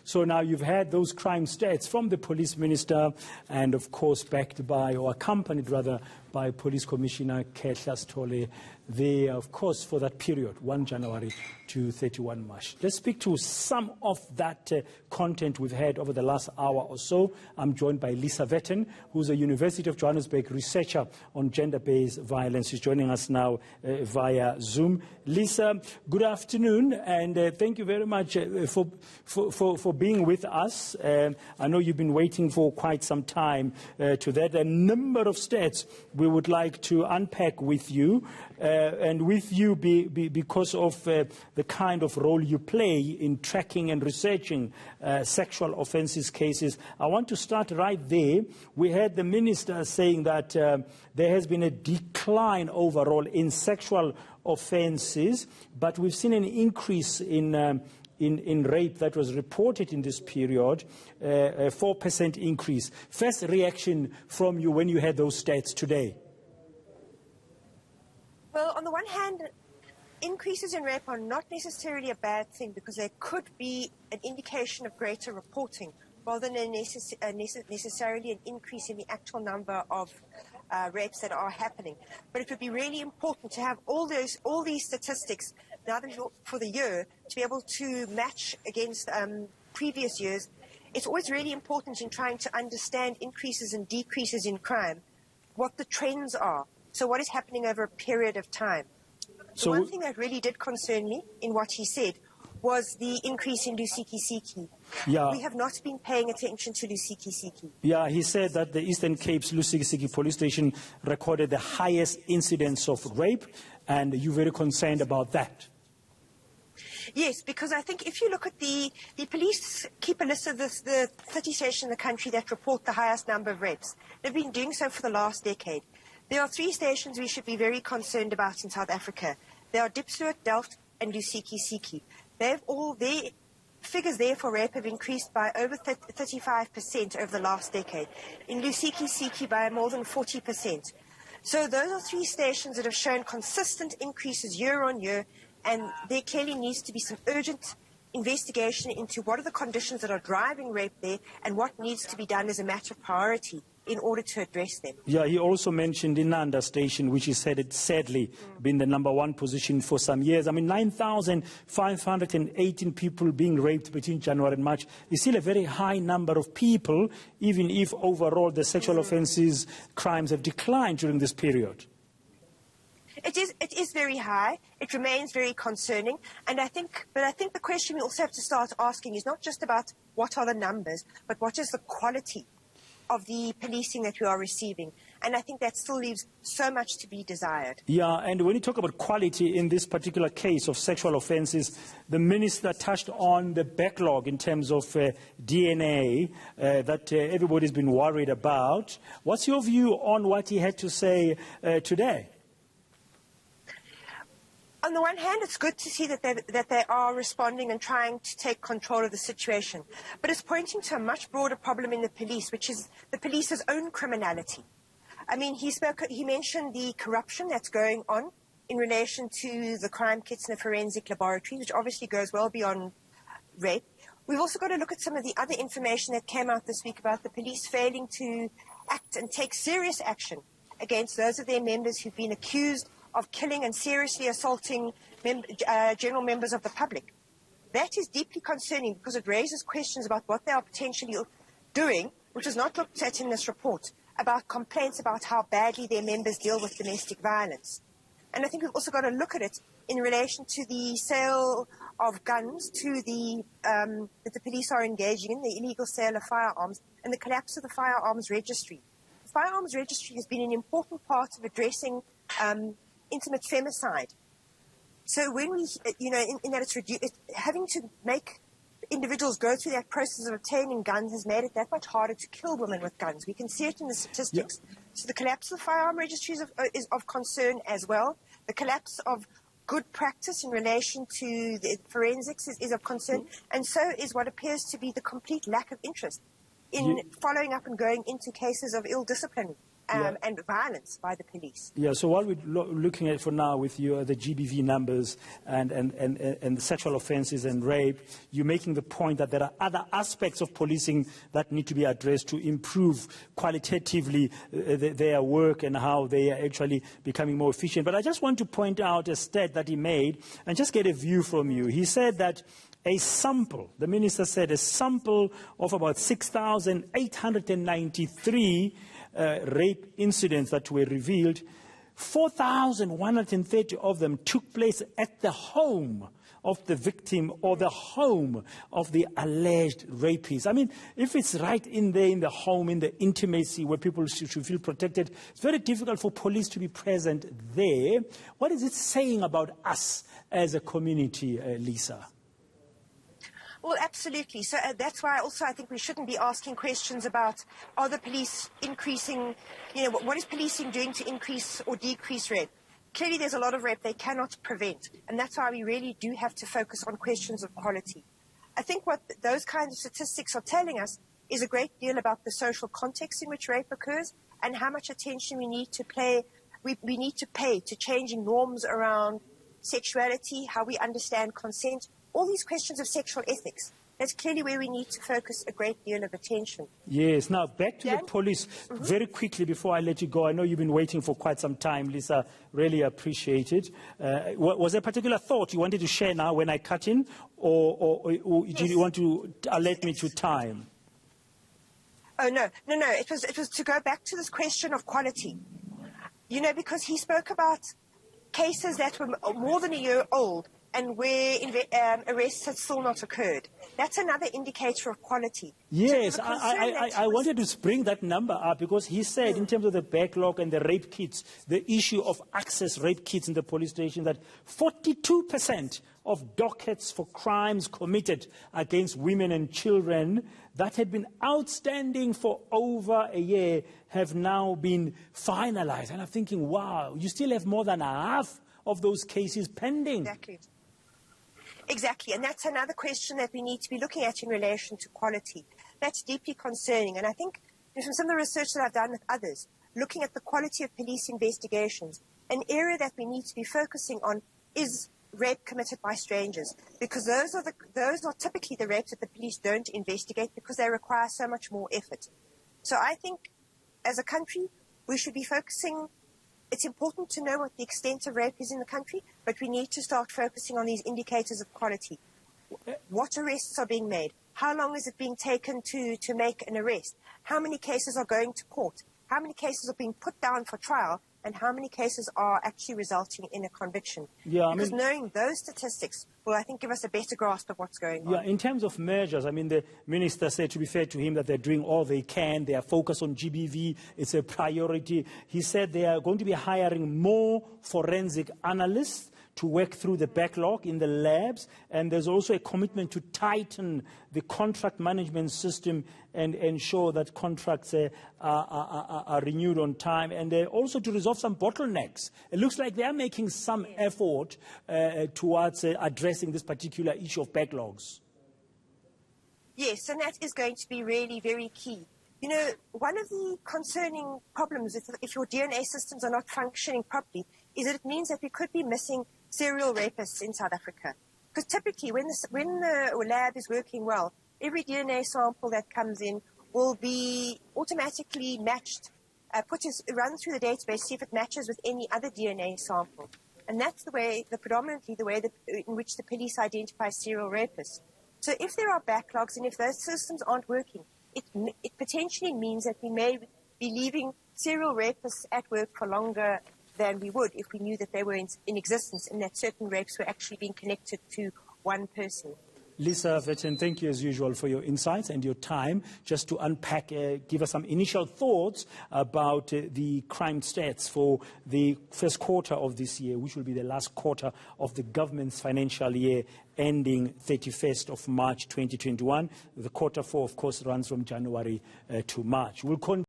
So now you've had those crime stats from the police minister and, of course, backed by, or accompanied rather, by Police Commissioner Kehla Sithole there, of course, for that period, 1 January to 31 March. Let's speak to some of that content we've had over the last hour or so. I'm joined by Lisa Vetten, who's a University of Johannesburg researcher on gender-based violence. She's joining us now via Zoom. Lisa, good afternoon, and thank you very much for being with us. I know you've been waiting for quite some time to that. A number of stats we would like to unpack with you, and with you because of the kind of role you play in tracking and researching sexual offences cases. I want to start right there. We heard the minister saying that there has been a decline overall in sexual offences, but we've seen an increase in rape that was reported in this period, a 4% increase. First reaction from you when you had those stats today? Well, on the one hand, increases in rape are not necessarily a bad thing because there could be an indication of greater reporting rather than necessarily an increase in the actual number of rapes that are happening. But it would be really important to have all these statistics now for the year to be able to match against previous years. It's always really important in trying to understand increases and decreases in crime, what the trends are. So what is happening over a period of time? So one thing that really did concern me in what he said was the increase in Lusiki. Yeah. We have not been paying attention to Lusiki. Yeah, he said that the Eastern Cape's Lusiki police station recorded the highest incidence of rape, and you're very concerned about that. Yes, because I think if you look at the police keep a list of the 30 stations in the country that report the highest number of rapes. They've been doing so for the last decade. There are 3 stations we should be very concerned about in South Africa. They are Diepsloot, Delft and Lusiki. Their figures there for rape have increased by over 35% over the last decade. In Lusiki by more than 40%. So those are 3 stations that have shown consistent increases year on year, and there clearly needs to be some urgent investigation into what are the conditions that are driving rape there and what needs to be done as a matter of priority in order to address them. Yeah, he also mentioned Inanda Station, which he said it's sadly been the #1 position for some years. I mean, 9,518 people being raped between January and March is still a very high number of people, even if overall the sexual offences crimes have declined during this period. It is very high. It remains very concerning. And I think the question we also have to start asking is not just about what are the numbers, but what is the quality of the policing that we are receiving. And I think that still leaves so much to be desired. Yeah, and when you talk about quality in this particular case of sexual offences, the minister touched on the backlog in terms of DNA that everybody's been worried about. What's your view on what he had to say today? On the one hand, it's good to see that they are responding and trying to take control of the situation. But it's pointing to a much broader problem in the police, which is the police's own criminality. I mean, he mentioned the corruption that's going on in relation to the crime kits in the forensic laboratories, which obviously goes well beyond rape. We've also got to look at some of the other information that came out this week about the police failing to act and take serious action against those of their members who've been accused of killing and seriously assaulting general members of the public. That is deeply concerning because it raises questions about what they are potentially doing, which is not looked at in this report, about complaints about how badly their members deal with domestic violence. And I think we've also got to look at it in relation to the sale of guns to that the police are engaging in, the illegal sale of firearms, and the collapse of the firearms registry. The firearms registry has been an important part of addressing intimate femicide. So when we, in that it's having to make individuals go through that process of obtaining guns has made it that much harder to kill women with guns. We can see it in the statistics. Yeah. So the collapse of the firearm registry is of concern as well. The collapse of good practice in relation to the forensics is of concern. And so is what appears to be the complete lack of interest in following up and going into cases of ill discipline and violence by the police. Yeah, so while we're looking at for now with you the GBV numbers and the sexual offences and rape, you're making the point that there are other aspects of policing that need to be addressed to improve qualitatively their work and how they are actually becoming more efficient. But I just want to point out a stat that he made and just get a view from you. He said that a sample, the minister said, a sample of about 6,893 rape incidents that were revealed, 4,130 of them took place at the home of the victim or the home of the alleged rapist. I mean, if it's right in there, in the home, in the intimacy where people should feel protected, it's very difficult for police to be present there. What is it saying about us as a community, Lisa? Well, absolutely. So that's why also I think we shouldn't be asking questions about, are the police increasing, what is policing doing to increase or decrease rape? Clearly there's a lot of rape they cannot prevent, and that's why we really do have to focus on questions of quality. I think what those kinds of statistics are telling us is a great deal about the social context in which rape occurs and how much attention we need to pay to changing norms around sexuality, how we understand consent, all these questions of sexual ethics. That's clearly where we need to focus a great deal of attention. Yes. Now, back to Dan? the police very quickly before I let you go. I know you've been waiting for quite some time, Lisa. Really appreciate it. Was there a particular thought you wanted to share now when I cut in? Or yes. Do you want to alert me to time? Oh, no. It was to go back to this question of quality. Because he spoke about cases that were more than a year old and where arrests had still not occurred. That's another indicator of quality. Yes, so I wanted to bring that number up because he said in terms of the backlog and the rape kits, the issue of access rape kits in the police station, that 42% of dockets for crimes committed against women and children that had been outstanding for over a year have now been finalized. And I'm thinking, wow, you still have more than half of those cases pending. Exactly, and that's another question that we need to be looking at in relation to quality. That's deeply concerning, and I think from some of the research that I've done with others, looking at the quality of police investigations, an area that we need to be focusing on is rape committed by strangers, because those are typically the rapes that the police don't investigate because they require so much more effort. So I think, as a country, we should be focusing. It's important to know what the extent of rape is in the country, but we need to start focusing on these indicators of quality. What arrests are being made? How long is it being taken to make an arrest? How many cases are going to court? How many cases are being put down for trial? And how many cases are actually resulting in a conviction? Yeah, because knowing those statistics will, I think, give us a better grasp of what's going on. Yeah, in terms of measures, the minister said, to be fair to him, that they're doing all they can. They are focused on GBV. It's a priority. He said they are going to be hiring more forensic analysts to work through the backlog in the labs, and there's also a commitment to tighten the contract management system and ensure that contracts are renewed on time, and also to resolve some bottlenecks. It looks like they are making some effort towards addressing this particular issue of backlogs. Yes, and that is going to be really very key. One of the concerning problems if your DNA systems are not functioning properly is that it means that we could be missing serial rapists in South Africa. Because typically when the lab is working well, every DNA sample that comes in will be automatically matched, run through the database, see if it matches with any other DNA sample. And that's predominantly the way in which the police identify serial rapists. So if there are backlogs and if those systems aren't working, it potentially means that we may be leaving serial rapists at work for longer than we would if we knew that they were in existence and that certain rapes were actually being connected to one person. Lisa Vetten, thank you as usual for your insights and your time just to unpack, give us some initial thoughts about the crime stats for the first quarter of this year, which will be the last quarter of the government's financial year ending 31st of March 2021. The quarter four, of course, runs from January to March. We'll